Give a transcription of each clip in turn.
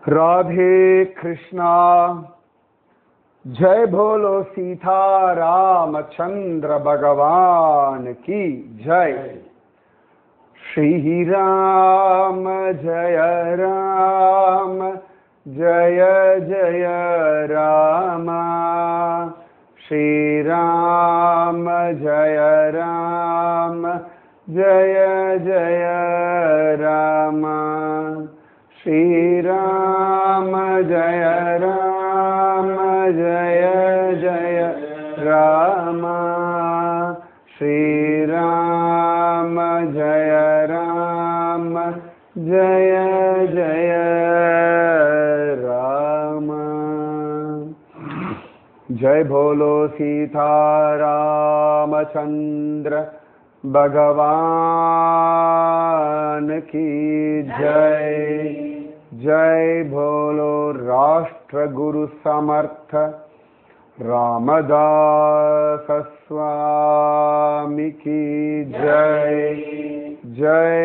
राधे कृष्णा जय बोलो सीता रामचंद्र भगवान की जय। श्री राम जय राम जय जय राम। श्री राम जय राम जय जय राम। श्री राम जय राम जय जय राम। श्री राम जय राम जय जय राम। जय बोलो सीता रामचंद्र भगवान की जय। जय बोलो राष्ट्र गुरु समर्थ रामदास स्वामी की जय। जय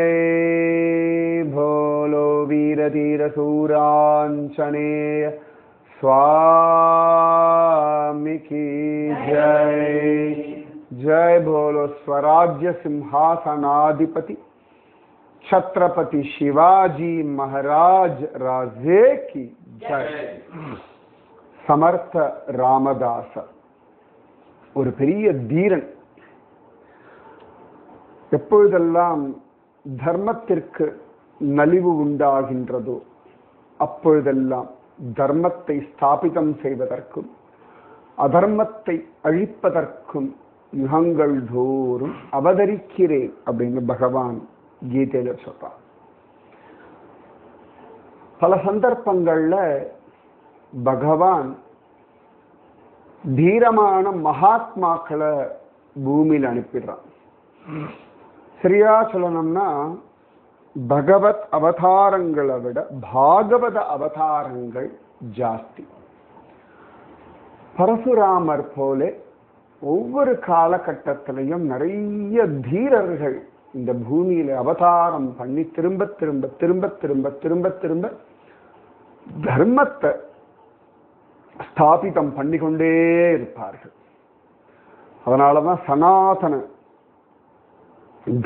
बोलो वीर धीर शूरांजनेय स्वामी की जय। जय बोलो स्वराज्य सिंहासनाधिपति छत्रपति शिवाजी महाराज राजे की जय। समर्थ ராமதாச ஒரு பெரிய தீரன். எப்பொழுதெல்லாம் தர்மத்திற்கு நலிவு உண்டாகின்றதோ அப்பொழுதெல்லாம் தர்மத்தை ஸ்தாபிதம் செய்வதற்கும் அதர்மத்தை அழிப்பதற்கும் யுகங்கள் தோறும் அவதரிக்கிறேன் அப்படின்னு பகவான் கீதையில சொல்றார். பல சந்தர்ப்பங்கள்ல பகவான் தீரமான மகாத்மாக்களை பூமியில் அனுப்பிடுறான். சரியா சொல்லணும்னா பகவத் அவதாரங்களை விட பாகவத அவதாரங்கள் ஜாஸ்தி. பரசுராமர் போல ஒவ்வொரு காலகட்டத்திலையும் நிறைய தீரர்கள் இந்த பூமியில அவதாரம் பண்ணி திரும்ப திரும்ப திரும்ப திரும்ப திரும்ப திரும்ப தர்மத்தை ஸ்தாபிதம் பண்ணிக்கொண்டே இருப்பார்கள். அதனாலதான் சனாதன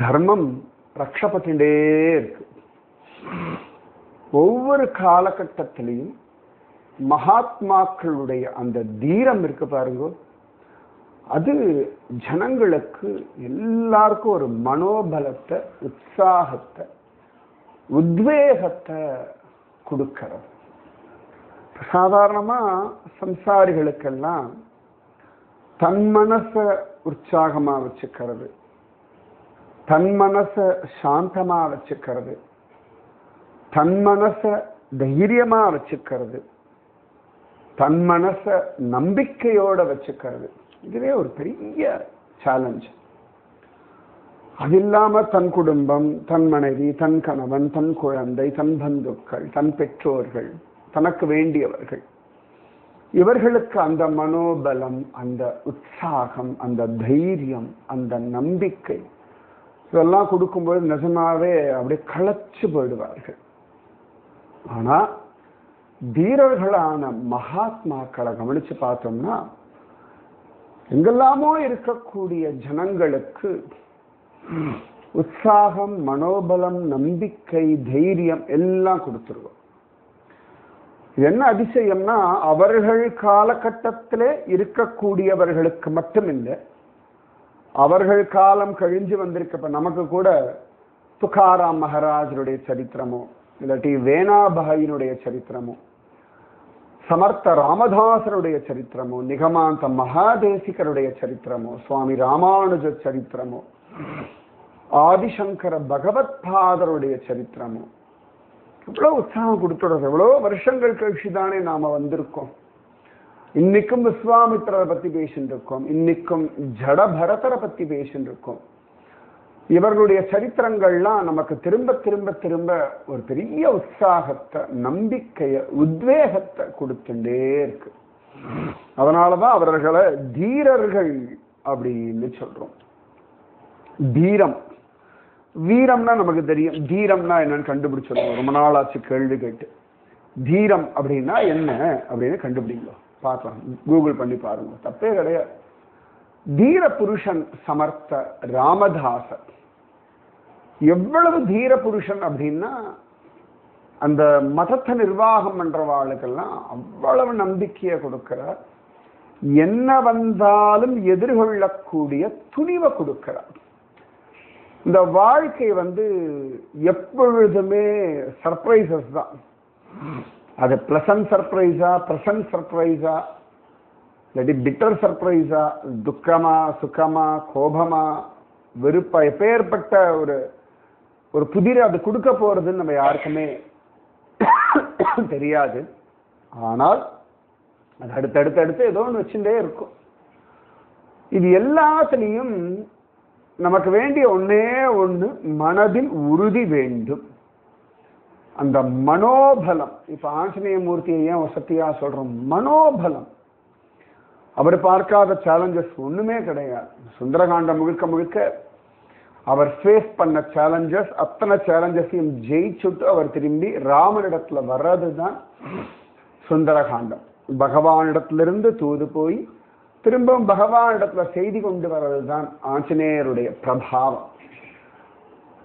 தர்மம் ரக்ஷப்பட்டுட்டே இருக்கு. ஒவ்வொரு காலகட்டத்திலையும் மகாத்மாக்களுடைய அந்த தீரம் இருக்கு பாருங்க, அது ஜனங்களுக்கு எல்லாருக்கும் ஒரு மனோபலத்தை உற்சாகத்தை உத்வேகத்தை கொடுக்கிறது. சாதாரணமா சம்சாரிகளுக்கெல்லாம் தன் மனச உற்சாகமா வச்சுக்கிறது, தன் மனச சாந்தமா வச்சுக்கிறது, தன் மனச தைரியமா வச்சுக்கிறது, தன் மனச நம்பிக்கையோட வச்சுக்கிறது, இதுவே ஒரு பெரிய சேலஞ்ச். அது இல்லாம தன் குடும்பம், தன் மனைவி, தன் கணவன், தன் குழந்தை, தன் பந்துக்கள், தன் பெற்றோர்கள், தனக்கு வேண்டியவர்கள், இவர்களுக்கு அந்த மனோபலம், அந்த உற்சாகம், அந்த தைரியம், அந்த நம்பிக்கை இதெல்லாம் கொடுக்கும்போது நிஜமாவே அப்படியே களைச்சு போயிடுவார்கள். ஆனா தீரர்களான மகாத்மாக்களை கவனிச்சு பார்த்தோம்னா எங்கெல்லாமோ இருக்கக்கூடிய ஜனங்களுக்கு உற்சாகம், மனோபலம், நம்பிக்கை, தைரியம் எல்லாம் கொடுத்துருவோம். என்ன அதிசயம்னா அவர்கள் காலகட்டத்திலே இருக்கக்கூடியவர்களுக்கு மட்டுமில்லை, அவர்கள் காலம் கழிஞ்சு வந்திருக்க நமக்கு கூட துகாராம் மகாராஜருடைய சரித்திரமோ இல்லாட்டி வேணாபாயினுடைய சரித்திரமோ, சமர்த்த ராமதாசருடைய சரித்திரமோ, நிகமாந்த மகாதேசிகருடைய சரித்திரமோ, சுவாமி ராமானுஜ சரித்திரமோ, ஆதிசங்கர பகவத் பாதருடைய சரித்திரமோ எவ்வளவு உற்சாகம் கொடுத்துடுறது. எவ்வளோ வருஷங்கள் கழிச்சுதானே நாம வந்திருக்கோம். இன்னைக்கும் விஸ்வாமித்திரரை பத்தி பேசிட்டு இருக்கோம், இன்னைக்கும் ஜடபரதரை பத்தி பேசிட்டு இருக்கோம். இவர்களுடைய சரித்திரங்கள்லாம் நமக்கு திரும்ப திரும்ப திரும்ப ஒரு பெரிய உற்சாகத்தை, நம்பிக்கைய, உத்வேகத்தை கொடுத்துட்டே இருக்கு. அதனாலதான் அவர்களை தீரர்கள் அப்படின்னு சொல்றோம். தீரம் வீரம்னா நமக்கு தெரியும், தீரம்னா என்னன்னு கண்டுபிடிச்சிருக்கோம். ரொம்ப நாளாச்சு கேள்வி கேட்டு. தீரம் அப்படின்னா என்ன அப்படின்னு கண்டுபிடிங்க, பார்க்கலாம், கூகுள் பண்ணி பாருங்க, தப்பே கிடையாது. தீர புருஷன் சமர்த்த ராமதாசர். எவ்வளவு தீர புருஷன் அப்படின்னா அந்த மதத்தை நிர்வாகம் பண்றவாளுக்கெல்லாம் அவ்வளவு நம்பிக்கையை கொடுக்கிறார். என்ன வந்தாலும் எதிர்கொள்ளக்கூடிய துணிவை கொடுக்கிறார். இந்த வாழ்க்கை எப்பொழுதுமே சர்ப்ரைசஸ் தான். அது பிளசன்ட் சர்ப்ரைஸா, பிரசன்ட் சர்ப்ரைஸா, இல்லாட்டி பிட்டர் சர்ப்ரைஸா, துக்கமா, சுகமா, கோபமா, வெறுப்பா, எப்பேற்பட்ட ஒரு புதிரை அது கொடுக்க போறதுன்னு நம்ம யாருக்குமே தெரியாது. ஆனால் அது அடுத்தடுத்து ஏதோ ஒன்று வச்சுட்டே இருக்கும். இது எல்லாத்துலேயும் நமக்கு வேண்டிய ஒன்னே ஒண்ணு, மனதில் உறுதி வேண்டும். அந்த மனோபலம். இப்ப ஆஞ்சநேய மூர்த்தியை ஏன் வசதியா சொல்றோம்? மனோபலம். அவர் பார்க்காத சேலஞ்சஸ் ஒண்ணுமே கிடையாது. சுந்தரகாண்டம் முழுக்க முழுக்க அவர் ஃபேஸ் பண்ண சேலஞ்சஸ், அத்தனை சேலஞ்சஸையும் ஜெயிச்சுட்டு அவர் திரும்பி ராமனிடத்துல வர்றதுதான் சுந்தரகாண்டம். பகவானிடத்திலிருந்து தூது போய் திரும்பவும் பகவானிடத்துல செய்தி கொண்டு வர்றதுதான் ஆஞ்சநேயருடைய பிரபாவம்.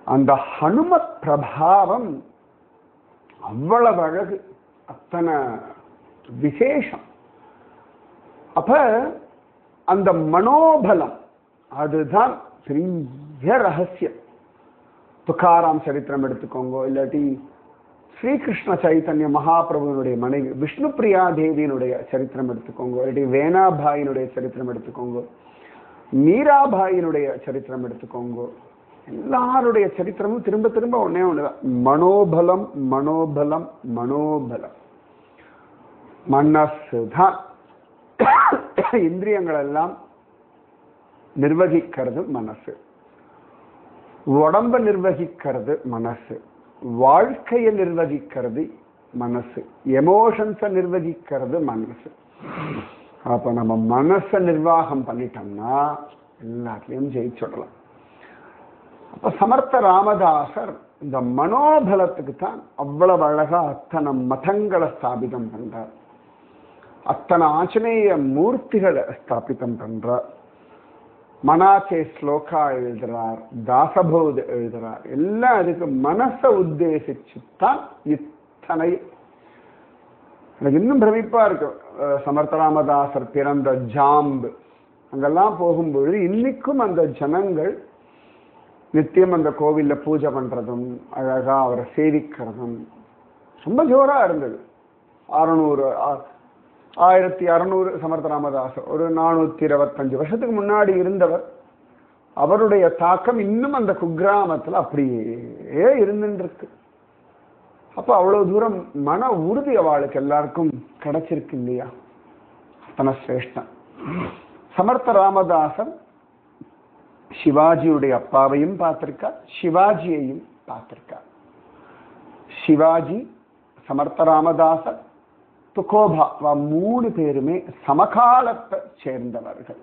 அந்த ஹனுமத் பிரபாவம் அவ்வளவு அழகு, அத்தனை விசேஷம். அப்ப அந்த மனோபலம் அதுதான் பெரிய ரகசியம். துக்காராம் சரித்திரம் எடுத்துக்கோங்க, இல்லாட்டி ஸ்ரீகிருஷ்ண சைத்தன்ய மகாபிரபுனுடைய மனைவி விஷ்ணு பிரியா தேவியினுடைய சரித்திரம் எடுத்துக்கோங்க, இல்லாட்டி வேணாபாயினுடைய சரித்திரம் எடுத்துக்கோங்க, மீராபாயினுடைய சரித்திரம் எடுத்துக்கோங்க. எல்லாருடைய சரித்திரமும் திரும்ப திரும்ப ஒன்னே ஒண்ணுதான், மனோபலம் மனோபலம் மனோபலம். மனசு தான் இந்திரியங்கள் எல்லாம் நிர்வகிக்கிறது மனசு, உடம்ப நிர்வகிக்கிறது மனசு, வாழ்க்கையை நிர்வகிக்கிறது மனசு, எமோஷன்ஸை நிர்வகிக்கிறது மனசு. அப்ப நம்ம மனசை நிர்வாகம் பண்ணிட்டோம்னா எல்லாத்தையும் ஜெயிச்சுடலாம். அப்ப சமர்த்த ராமதாசர் இந்த மனோபலத்துக்கு தான் அவ்வளவு அழகா அத்தனை மதங்களை ஸ்தாபிதம் பண்றார், அத்தனை ஆஞ்சநேய மூர்த்திகளை ஸ்தாபிதம் பண்றார். மனாச்சே ஸ்லோகா எழுதுறார், தாசபோத எழுதுறார். எல்லாம் அதுக்கு மனசை உத்தேசிச்சுத்தான் இத்தனை. எனக்கு இன்னும் பிரமிப்பா இருக்கு, சமர்த்த ராமதாசர் பிறந்த ஜாம்பு அங்கெல்லாம் போகும்பொழுது இன்னைக்கும் அந்த ஜனங்கள் நித்தியம் அந்த கோவில்ல பூஜை பண்றதும் அழகா அவரை சேவிக்கிறதும் ரொம்ப ஜோரா இருந்தது. 1600 சமர்த்த ராமதாசர் ஒரு 425 வருஷத்துக்கு முன்னாடி இருந்தவர். அவருடைய தாக்கம் இன்னும் அந்த குக்கிராமத்துல அப்படியே இருந்துருக்கு. அப்ப அவ்வளவு தூரம் மன உறுதி அவளுக்கு எல்லாருக்கும் கிடைச்சிருக்கு இல்லையா? அத்தனை சிரேஷ்டம். சமர்த்த ராமதாசர் சிவாஜியுடைய அப்பாவையும் பார்த்திருக்கார், சிவாஜியையும் பார்த்திருக்கார். சிவாஜி, சமர்த்த ராமதாசர், துகோபா 3 பேருமே சமகாலத்தை சேர்ந்தவர்கள்.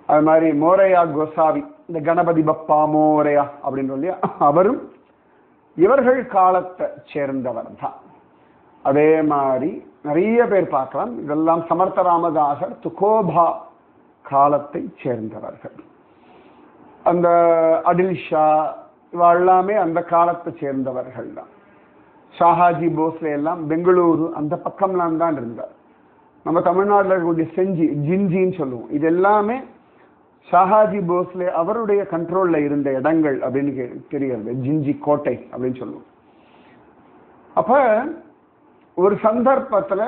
அது மாதிரி மோரையா கோசாவி, இந்த கணபதி பப்பா மோரையா அப்படின்னு சொல்லி அவரும் இவர்கள் காலத்தை சேர்ந்தவர் தான். அதே மாதிரி நிறைய பேர் பார்க்கலாம். இதெல்லாம் சமர்த்த ராமதாசர் துகோபா காலத்தை சேர்ந்தவர்கள். அந்த அடில் ஷா எல்லாமே அந்த காலத்தை சேர்ந்தவர்கள் தான். ஷாஹாஜி போஸ்லே எல்லாம் பெங்களூரு அந்த பக்கம்லாம் தான் இருந்தார். நம்ம தமிழ்நாட்டில் இருக்கக்கூடிய செஞ்சி, ஜின்ஜின்னு சொல்லுவோம். இது எல்லாமே ஷாஹாஜி போஸ்லே அவருடைய கண்ட்ரோல்ல இருந்த இடங்கள் அப்படின்னு தெரிகிறது. ஜின்ஜி கோட்டை அப்படின்னு சொல்லுவோம். அப்ப ஒரு சந்தர்ப்பத்துல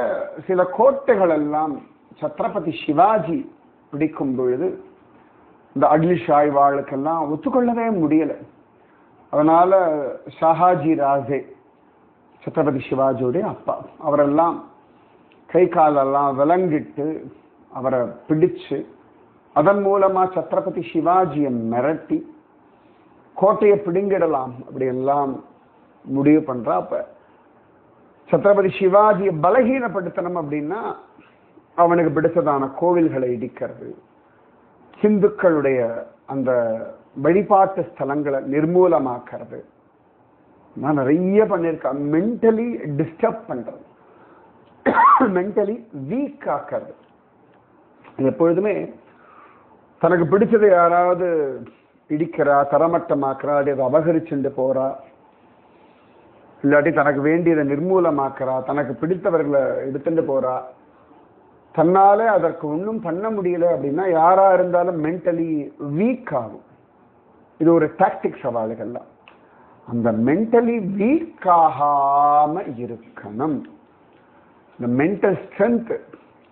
சில கோட்டைகள் எல்லாம் சத்ரபதி சிவாஜி பிடிக்கும் பொழுது இந்த அடில் ஷாய் வாழ்க்கெல்லாம் ஒத்துக்கொள்ளவே முடியல. அதனால ஷாஹாஜி ராஜே, சத்ரபதி சிவாஜியுடைய அப்பா, அவரெல்லாம் கை காலெல்லாம் விலங்கிட்டு அவரை பிடிச்சு அதன் மூலமா சத்ரபதி சிவாஜியை மிரட்டி கோட்டையை பிடுங்கிடலாம் அப்படி எல்லாம் முடிவு பண்றா. அப்ப சத்ரபதி சிவாஜியை பலகீனப்படுத்தணும் அப்படின்னா அவனுக்கு பிடிச்சதான கோவில்களை இடிக்கிறது, ஹிந்துக்களுடைய அந்த வழிபாட்டு ஸ்தலங்களை நிர்மூலமாக்கிறது, நான் நிறைய பண்ணியிருக்கேன். மென்டலி டிஸ்டர்ப் பண்றது, மென்டலி வீக் ஆக்கிறது. எப்பொழுதுமே தனக்கு பிடிச்சதை யாராவது இடிக்கிறா, தரமட்டமாக்குறா, அதை அபகரிச்சுட்டு போறா, இல்லாட்டி தனக்கு வேண்டியதை நிர்மூலமாக்குறா, தனக்கு பிடித்தவர்களை எடுத்துட்டு போறா, தன்னாலே அதற்கு ஒன்றும் பண்ண முடியல அப்படின்னா யாரா இருந்தாலும் மென்டலி வீக் ஆகும். இது ஒரு டாக்டிக்ஸ் அவளுக்கெல்லாம். அந்த மென்டலி வீக் ஆகாம இருக்கணும். இந்த மென்டல் ஸ்ட்ரென்த்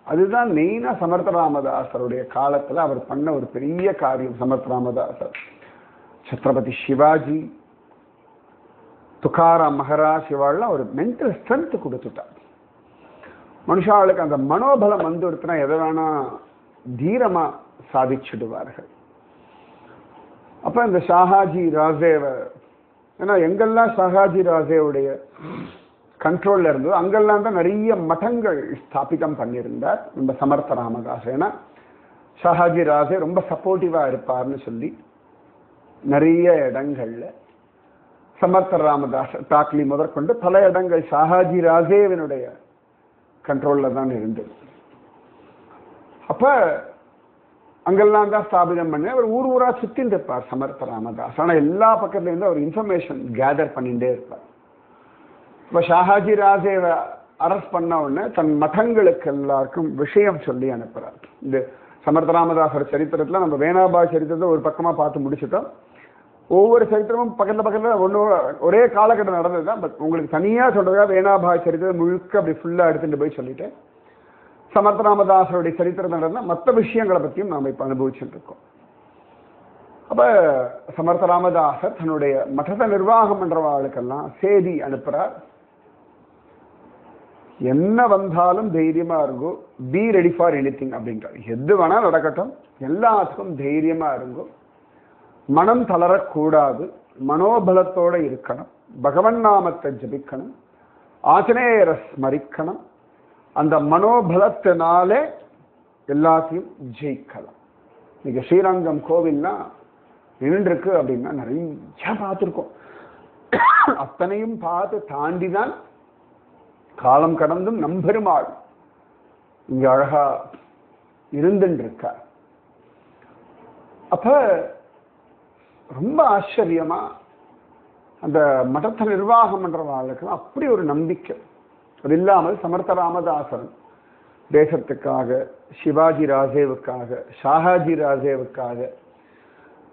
அதுதான் மெயினா சமர்த்த ராமதாசருடைய காலத்துல அவர் பண்ண ஒரு பெரிய காரியம். சமர்த்த ராமதாசர், சத்ரபதி சிவாஜி, துக்காராம் மகாராஜ் இவாள்லாம் ஒரு மென்டல் ஸ்ட்ரென்த் கொடுத்துட்டார். மனுஷாளுக்கு அந்த மனோபலம் வந்துடுத்துனா எதை வேணா தீரமா சாதிச்சுடுவார்கள். அப்ப இந்த ஷாஹாஜி ராஜேவ, ஏன்னா எங்கெல்லாம் ஷாஹாஜி ராஜேவுடைய கண்ட்ரோல்ல இருந்தது அங்கெல்லாம் தான் நிறைய மடங்கள் ஸ்தாபிதம் பண்ணியிருந்தார் நம்ம சமர்த்த ராமதாஸ். ஏன்னா ஷாஹாஜி ராஜே ரொம்ப சப்போர்ட்டிவா இருப்பார்னு சொல்லி நிறைய இடங்கள்ல சமர்த்த ராமதாஸ் டாக்லி முதற்கொண்டு பல இடங்கள் ஷாஹாஜி ராஜேவினுடைய கண்ட்ரோல்ல தான் இருந்தது. அப்ப அங்கெல்லாம் தான் ஸ்தாபிதம் பண்ணி அவர் ஊர் ஊரா சுத்தின்னு இருப்பார் சமர்த்த ராமதாஸ். ஆனா எல்லா பக்கத்துல இருந்து அவர் இன்ஃபர்மேஷன் கேதர் பண்ணிட்டே இருப்பார். இப்ப ஷாஹாஜி ராஜேவை அரெஸ்ட் பண்ண உடனே தன் மதங்களுக்கு எல்லாருக்கும் விஷயம் சொல்லி அனுப்புறார். இந்த சமர்த்த ராமதாசர் சரித்திரத்துல நம்ம வேணாபாய் சரித்திரத்தை ஒரு பக்கமா பார்த்து முடிச்சுட்டோம். ஒவ்வொரு சரித்திரமும் பக்கத்துல பக்கத்துல ஒரே காலகட்டம் நடந்ததுதான். பட் உங்களுக்கு தனியா சொல்றதா வேணாபாய் சரித்திரம் முழுக்க அப்படி ஃபுல்லா எடுத்துட்டு போய் சொல்லிட்டேன். சமர்த்த ராமதாசருடைய சரித்திரம் நடந்த மற்ற விஷயங்களை பற்றியும் நாம் இப்ப அனுபவிச்சுட்டு இருக்கோம். அப்ப சமர்த்த ராமதாசர் தன்னுடைய மಠದ நிர்வாகம் பண்றவாளுக்கெல்லாம் செய்தி அனுப்புறார். என்ன வந்தாலும் தைரியமா இருக்கும், பி ரெடி ஃபார் எனிதிங் அப்படின்றார். எது வேணா நடக்கட்டும், எல்லாத்துக்கும் தைரியமா இருக்கும், மனம் தளரக்கூடாது, மனோபலத்தோட இருக்கணும், பகவன் நாமத்தை ஜபிக்கணும், ஆஞ்சநேயரை ஸ்மரிக்கணும். அந்த மனோபலத்தினாலே எல்லாத்தையும் ஜெயிக்கலாம். இன்னைக்கு ஸ்ரீரங்கம் கோவில்னா நின்றுருக்கு அப்படின்னா நிறைய பார்த்துருக்கோம். அத்தனையும் பார்த்து தாண்டிதான் காலம் கடந்தும் நம்பெருமாள் இங்க அழகா இருந்துட்டு இருக்க. அப்ப ரொம்ப ஆச்சரியமா அந்த மடத்தை நிர்வாகம் பண்றவாளுக்கு அப்படி ஒரு நம்பிக்கை. அது இல்லாமல் சமர்த்த ராமதாசன் தேசத்துக்காக, சிவாஜி ராஜேவுக்காக, ஷாஹாஜி ராஜேவுக்காக,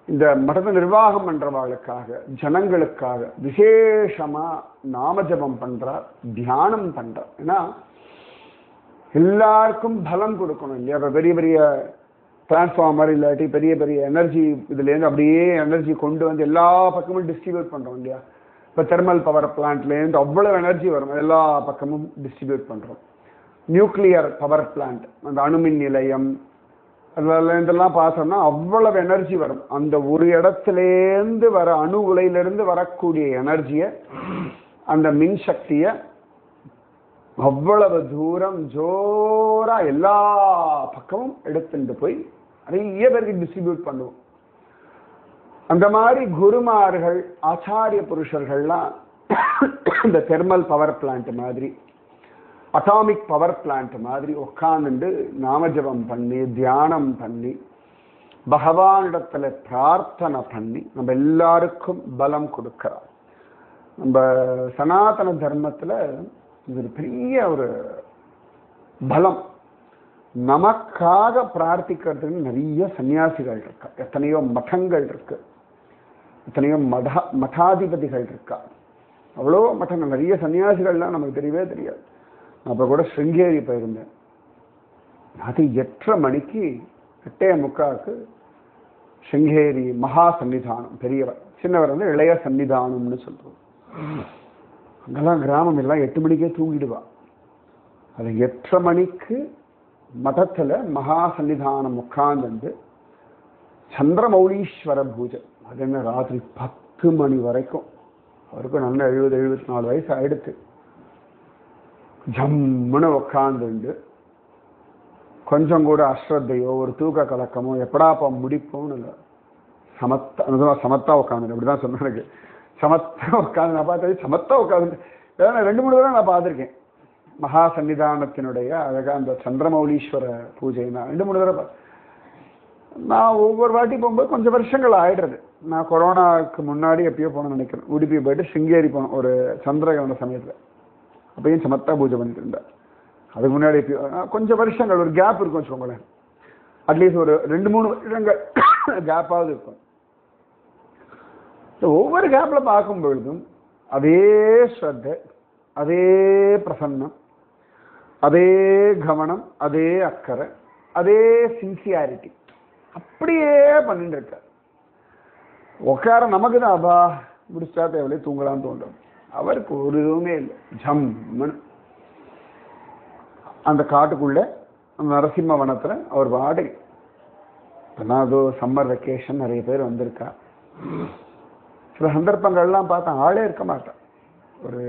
இந்த மடத்தை நிர்வாகம் பண்றவாளுக்காக, ஜனங்களுக்காக விசேஷமா நாமஜபம் பண்றார், தியானம் பண்றார். ஏன்னா எல்லாருக்கும் பலம் கொடுக்கணும் இல்லையா? பெரிய பெரிய டிரான்ஸ்ஃபார்மர் இல்லாட்டி பெரிய பெரிய எனர்ஜி இதுல இருந்து அப்படியே எனர்ஜி கொண்டு வந்து எல்லா பக்கமும் டிஸ்ட்ரிபியூட் பண்றோம் இல்லையா? இப்ப தெர்மல் பவர் பிளான்ட்ல இருந்து அவ்வளவு எனர்ஜி வரும், எல்லா பக்கமும் டிஸ்ட்ரிபியூட் பண்றோம். நியூக்ளியர் பவர் பிளான்ட், அந்த அணுமின் நிலையம், இதெல்லாம் பார்த்தோம்னா அவ்வளவு எனர்ஜி வரும். அந்த ஒரு இடத்துலேருந்து வர அணு உலையிலிருந்து வரக்கூடிய எனர்ஜியை, அந்த மின் சக்தியை அவ்வளவு தூரம் ஜோரா எல்லா பக்கமும் எடுத்துட்டு போய் நிறைய பேருக்கு டிஸ்ட்ரிபியூட் பண்ணுவோம். அந்த மாதிரி குருமார்கள், ஆச்சாரிய புருஷர்கள்லாம் இந்த தெர்மல் பவர் பிளான்ட் மாதிரி, அட்டாமிக் பவர் பிளான்ட் மாதிரி உட்கார்ந்துட்டு நாமஜபம் பண்ணி, தியானம் பண்ணி, பகவானிடத்துல பிரார்த்தனை பண்ணி நம்ம எல்லாருக்கும் பலம் கொடுக்கிறார். நம்ம சனாதன தர்மத்துல இது ஒரு பெரிய ஒரு பலம். நமக்காக பிரார்த்திக்கிறதுக்கு நிறைய சன்னியாசிகள் இருக்கா, எத்தனையோ மடங்கள் இருக்கு, எத்தனையோ மடாதிபதிகள் இருக்கா, அவ்வளோ மடங்கள், நிறைய சன்னியாசிகள்லாம் நமக்கு தெரியவே தெரியாது. அப்ப கூட ஸ்ருங்கேரி போயிருந்தேன். அது 8:30 மணிக்கு 8:45 ஸ்ருங்கேரி மகா சன்னிதானம், பெரியவர், சின்னவர் வந்து இளைய சன்னிதானம்னு சொல்றோம். அங்கெல்லாம் கிராமம் எல்லாம் 8 மணிக்கே தூங்கிடுவா. அது 8:30 மணிக்கு மடத்துல மகா சன்னிதானம் உட்கார்ந்து சந்திரமௌலீஸ்வர பூஜை. அது என்ன ராத்திரி 10 மணி வரைக்கும். அவருக்கும் நல்ல 70-74 வயசு ஆயிடுத்து. ஜம்முன்னு உட்காந்துண்டு கொஞ்சம் கூட அஸ்ரத்தையோ ஒரு தூக்க கலக்கமோ எப்படாப்பா முடிப்போம்னு இல்லை, சமத்தா உட்காந்து அப்படிதான் சொன்ன. எனக்கு சமத்தா உட்காந்து நான் பார்த்தது சமத்தா உட்காந்து ஏன்னா 2-3 தடவை நான் பார்த்துருக்கேன். மகா சன்னிதானத்தினுடைய அழகா அந்த சந்திரமௌலீஸ்வர பூஜை நான் 2-3 தடவை நான் ஒவ்வொரு வாட்டி போகும்போது கொஞ்சம் வருஷங்கள் ஆயிடுறது. நான் கொரோனாவுக்கு முன்னாடி எப்பயோ போனேன்னு நினைக்கிறேன். உடுப்பி போயிட்டு சிங்கேரி போனோம் ஒரு சந்திரகிரகண சமயத்தில். அப்பயும் சமத்தா பூஜை பண்ணிட்டு இருந்தேன். அதுக்கு முன்னாடி எப்பயோ கொஞ்சம் வருஷங்கள் ஒரு கேப் இருக்கும் வச்சுக்கோங்களேன். அட்லீஸ்ட் ஒரு 2-3 வருஷங்கள் கேப்பாவது இருக்கும். ஒவ்வொரு கேப்ல பார்க்கும் பொழுதும் அதே ஸ்ரத்தை, அதே பிரசன்னம், அதே கவனம், அதே அக்கறை, அதே சின்சியாரிட்டி அப்படியே பண்ணிட்டு இருக்க. உட்கார நமக்கு தான் அப்பா முடிச்சா தேவையில்லை தூங்கலான்னு தோன்றும். அவருக்கு ஒரு இதுவுமே இல்லை. ஜம்மன் அந்த காட்டுக்குள்ள நரசிம்ம வனத்துல அவர் வாடகை. இப்பதான் அதோ சம்மர் வெக்கேஷன் நிறைய பேர் வந்திருக்கா. சில சந்தர்ப்பங்கள்லாம் பார்த்தா ஆளே இருக்க மாட்டான். ஒரு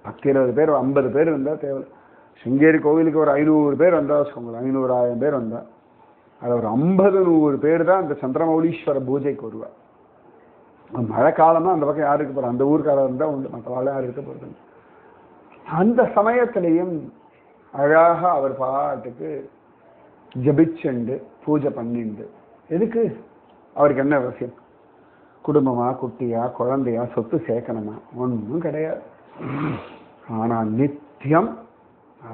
10-20 பேர் 50 பேர் இருந்தா தேவை. சிங்கேரி கோவிலுக்கு ஒரு 500 பேர் வந்தா வச்சுக்கோங்களேன். 500-1000 பேர் வந்தா அது ஒரு 50-100 பேர் தான் இந்த சந்திரமௌலீஸ்வர பூஜைக்கு வருவார். மழை காலமா அந்த பக்கம் யாரு இருக்க போறா? அந்த ஊருக்காரர் இருந்தா உண்டு, மற்றவாள் யாரு இருக்க போறது? அந்த சமயத்திலையும் அழகா அவர் பாட்டுக்கு ஜபிச்சுண்டு பூஜை பண்ணிண்டு. எதுக்கு? அவருக்கு என்ன அவசியம்? குடும்பமா, குட்டியா, குழந்தையா, சொத்து சேர்க்கணுமா? ஒன்றும் கிடையாது. ஆனா நித்தியம்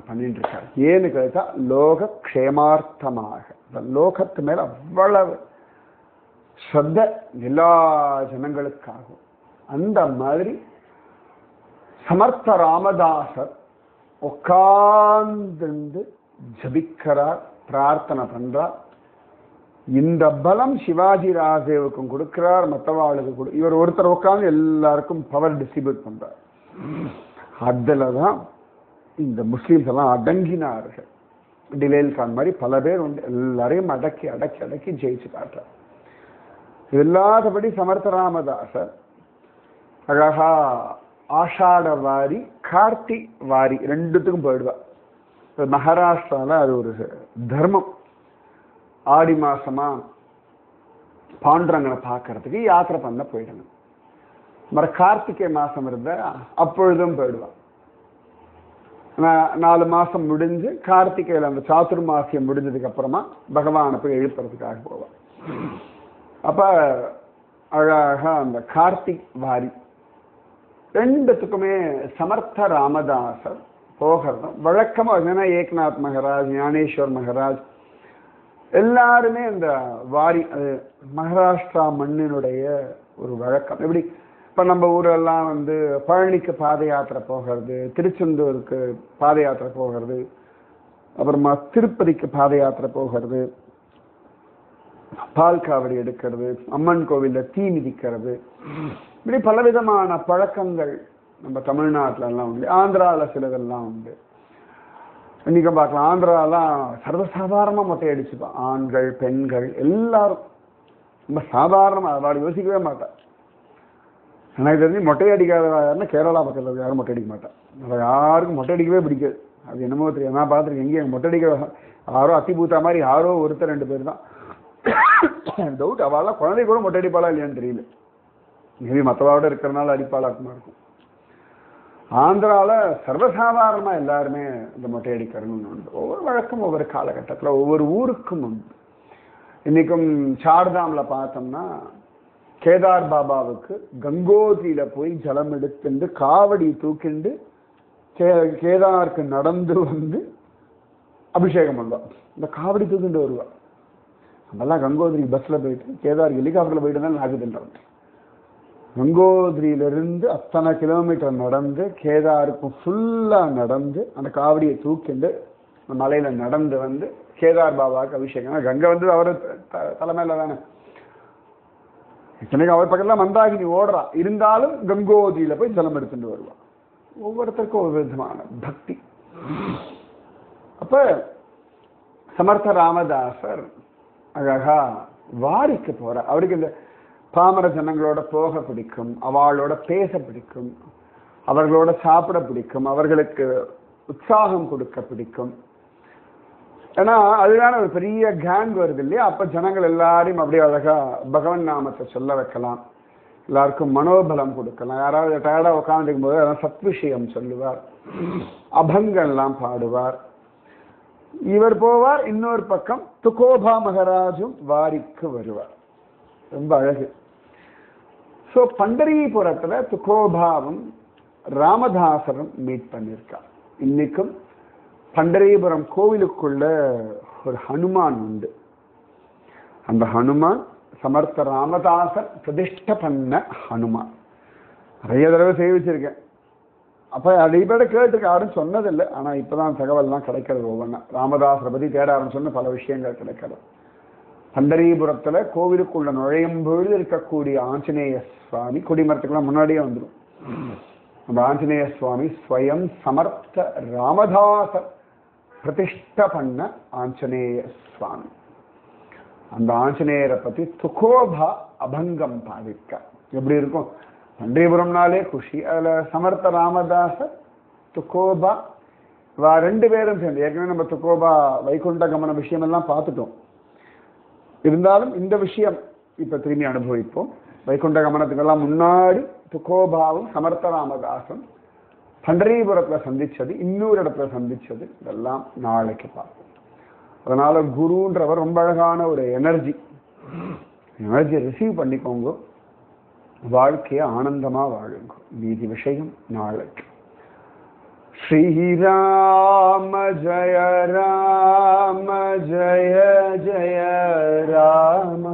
பண்ணிட்டு இருக்காரு. ஏன்னு கேட்டா லோக க்ஷேமார்த்தமாக. இந்த லோகத்து மேல அவ்வளவு ஸ்ரத்த எல்லா ஜனங்களுக்காகும். அந்த மாதிரி சமர்த்த ராமதாசர் உட்கார்ந்து ஜபிக்கிறார், பிரார்த்தனை பண்றார். இந்த பலம் சிவாஜி ராஜேவுக்கும் கொடுக்கிறார், மற்றவாளுக்கு இவர் ஒருத்தர் உட்கார்ந்து எல்லாருக்கும் பவர் டிஸ்ட்ரிபியூட் பண்றார். அதுலதான் இந்த முஸ்லீம்ஸ் எல்லாம் அடங்கினார்கள். டிலேல் கான் மாதிரி பல பேர் உண்டு. எல்லாரையும் அடக்கி அடக்கி அடக்கி ஜெயிச்சு காட்டுறார். இல்லாதபடி சமர்த்த ராமதாசர் அழகா ஆஷாட வாரி, கார்த்தி வாரி ரெண்டுத்துக்கும் போயிடுவார். மகாராஷ்டிரால அது ஒரு தர்மம். ஆடி மாசமா பாண்டுரங்கனை பார்க்கறதுக்கு யாத்திரை பண்ண போயிடணும். மறு கார்த்திகை மாசம் இருந்தா அப்பொழுதும் போயிடுவான். 4 மாசம் முடிஞ்சு கார்த்திகையில அந்த சாதுர்மாசியம் முடிஞ்சதுக்கு அப்புறமா பகவானை போய் எழுப்புறதுக்காக போவான். அப்ப அழகா அந்த கார்த்திக் வாரி ரெண்டுத்துக்குமே சமர்த்த ராமதாசர் போகிறதும் வழக்கமா. என்னன்னா ஏக்நாத் மகராஜ், ஞானேஸ்வர் மகராஜ் எல்லாருமே இந்த வாரி, அது மகாராஷ்டிரா மண்ணினுடைய ஒரு வழக்கம். எப்படி இப்ப நம்ம ஊரெல்லாம் வந்து பழனிக்கு பாத யாத்திரை போகிறது, திருச்செந்தூருக்கு பாத யாத்திரை போகிறது, அப்புறமா திருப்பதிக்கு பாத யாத்திரை போகிறது, பால் காவடி எடுக்கிறது, அம்மன் கோவில்ல தீ மிதிக்கிறது, இப்படி பலவிதமான பழக்கங்கள் நம்ம தமிழ்நாட்டில எல்லாம் உண்டு. ஆந்திரால சிலதெல்லாம் உண்டு. இன்னைக்கு பார்க்கலாம், ஆந்திராலாம் சர்வசாதாரணமா மொட்டை அடிச்சுப்பான். ஆண்கள் பெண்கள் எல்லாரும் ரொம்ப சாதாரணமா, அவள் யோசிக்கவே மாட்டான். எனக்கு தெரிஞ்சு மொட்டை அடிக்காத யாருன்னா கேரளா பக்கத்தில் யாரும் மொட்டை அடிக்க மாட்டான். அதை யாருக்கும் மொட்டை அடிக்கவே பிடிக்காது. அது என்னமோ தெரியும். நான் பார்த்துருக்கேன். எங்கேயும் மொட்டை அடிக்க யாரோ அத்திபூத்தா மாதிரி யாரோ ஒருத்தர் 2 பேர் தான். டவுட் அவெல்லாம் குழந்தை கூட மொட்டை அடிப்பாளா இல்லையான்னு தெரியல. மேபி மற்றவாவோட இருக்கிறனால அடிப்பாளாக்குமா இருக்கும். ஆந்திரால சர்வசாதாரணமா எல்லாருமே இந்த மொட்டை அடிக்கிறதுன்னு உண்டு. ஒவ்வொரு வழக்கம் ஒவ்வொரு காலகட்டத்தில் ஒவ்வொரு ஊருக்கும் உண்டு. இன்னைக்கும் சார்தாம்ல பார்த்தோம்னா கேதார் பாபாவுக்கு கங்கோதியில போய் ஜலம் எடுத்துட்டு காவடி தூக்கிண்டு கேதாருக்கு நடந்து வந்து அபிஷேகம் பண்ணுவா. இந்த காவடி தூக்கிண்டு வருவா. நம்மெல்லாம் கங்கோதிரிக்கு பஸ்ல போயிட்டு கேதாருக்கு ஹெலிகாப்டர்ல போயிட்டு தான் நாகுதுன்றாங்க. கங்கோதிரியிலிருந்து அத்தனை கிலோமீட்டர் நடந்து கேதாருக்கு ஃபுல்லா நடந்து அந்த காவடியை தூக்கிண்டு மலையில நடந்து வந்து கேதார் பாபாவுக்கு அபிஷேகம். கங்கை வந்து அவரு தலைமையில தானே. இத்தனைக்கு அவர் பக்கத்துல மந்தாகினி ஓடுறா. இருந்தாலும் கங்கோதியில போய் ஜலம் எடுத்துட்டு வருவான். ஒவ்வொருத்தருக்கும் ஒவ்வொரு விதமான பக்தி. அப்ப சமர்த்த ராமதாசர் அழகா வாரிக்கு போற. அவருக்கு இந்த பாமர ஜனங்களோட போக பிடிக்கும், அவளோட பேச பிடிக்கும், அவர்களோட சாப்பிட பிடிக்கும், அவர்களுக்கு உற்சாகம் கொடுக்க பிடிக்கும். ஏன்னா அதுதான ஒரு பெரிய கேங் வருது இல்லையா. அப்ப ஜனங்கள் எல்லாரையும் அப்படியே அழகா பகவன் நாமத்தை சொல்ல வைக்கலாம். எல்லாருக்கும் மனோபலம் கொடுக்கலாம். யாராவது டயர்டா உட்காந்துருக்கும் போது அதான் சத் விஷயம் சொல்லுவார், அபங்கெல்லாம் பாடுவார். இவர் போவார், இன்னொரு பக்கம் துகோபா மகாராஜும் வாரிக்கு வருவார். ரொம்ப அழகு. ஸோ பண்டரிபுரத்துல துகோபாவும் ராமதாசரும் மீட் பண்ணியிருக்கார். இன்னைக்கும் பண்டரிபுரம் கோவிலுக்குள்ள ஒரு ஹனுமான் உண்டு. அந்த ஹனுமான் சமர்த்த ராமதாசர் பிரதிஷ்ட பண்ண ஹனுமான். நிறைய தடவை சேவிச்சிருக்கேன். அப்ப அடிப்படை கேட்டுக்க யாரும் சொன்னதில்லை. ஆனா இப்பதான் தகவல்லாம் கிடைக்கிறது. ஒவ்வொன்றா ராமதாசரை பத்தி தேட ஆரம்பிச்சோன்னு பல விஷயங்கள் கிடைக்கிறது. பண்டரிபுரத்துல கோவிலுக்குள்ள நுழையும் பொழுது இருக்கக்கூடிய ஆஞ்சநேய சுவாமி, கொடிமரத்துக்கெல்லாம் முன்னாடியே வந்துடும். அந்த ஆஞ்சநேய சுவாமி ஸ்வயம் சமர்த்த ராமதாசர் பிரதிஷ்ட பண்ண ஆஞ்சநேய சுவாமி. அந்த ஆஞ்சநேயரை பத்தி துகோபா அபங்கம் பாடிக்க. எப்படி இருக்கும்? பண்டரிபுரம்னாலே குஷி. அதுல சமர்த்த ராமதாசர், துகோபா, ரெண்டு பேரும் சேர்ந்து. ஏற்கனவே நம்ம துகோபா வைகுண்ட கமன விஷயம் எல்லாம் பார்த்துட்டோம். இருந்தாலும் இந்த விஷயம் இப்ப திரும்பி அனுபவிப்போம். வைகுண்ட கமனத்துக்கெல்லாம் முன்னாடி துகோபாவும் சமர்த்த ராமதாசன் பண்டரிபுரத்துல சந்திச்சது, இன்னொரு இடத்துல சந்திச்சது, இதெல்லாம் நாளைக்கு பார்ப்போம். அதனால குருன்றவர் ரொம்ப அழகான ஒரு எனர்ஜியை ரிசீவ் பண்ணிக்கோங்க. வாழ்க்கையை ஆனந்தமா வாழுங்க. மீதி விஷயம் நாளைக்கு. ஸ்ரீராம ஜய ராம ஜய ஜய ராம,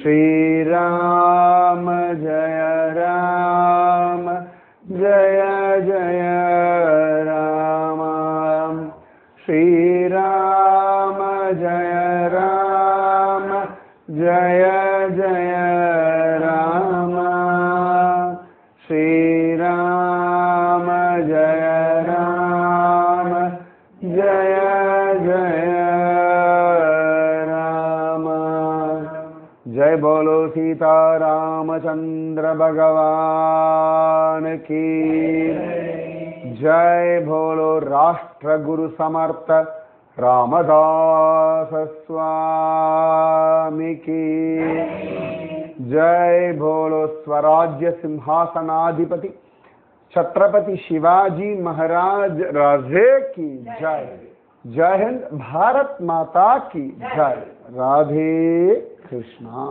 ஸ்ரீராம ஜய ராம ஜய ஜய ராம, ஸ்ரீராம ஜய ராம ஜய ஜய ராம, ஸ்ரீராம ஜய ராம ஜய ஜய ராம. जय बोलो सीता रामचंद्र भगवान की जय. बोलो राष्ट्र गुरु समर्थ रामदास स्वामी की जय. बोलो स्वराज्य सिंहासनाधिपति छत्रपति शिवाजी महाराज राजे की जय. जय हिंद, भारत माता की जय. राधे कृष्णा.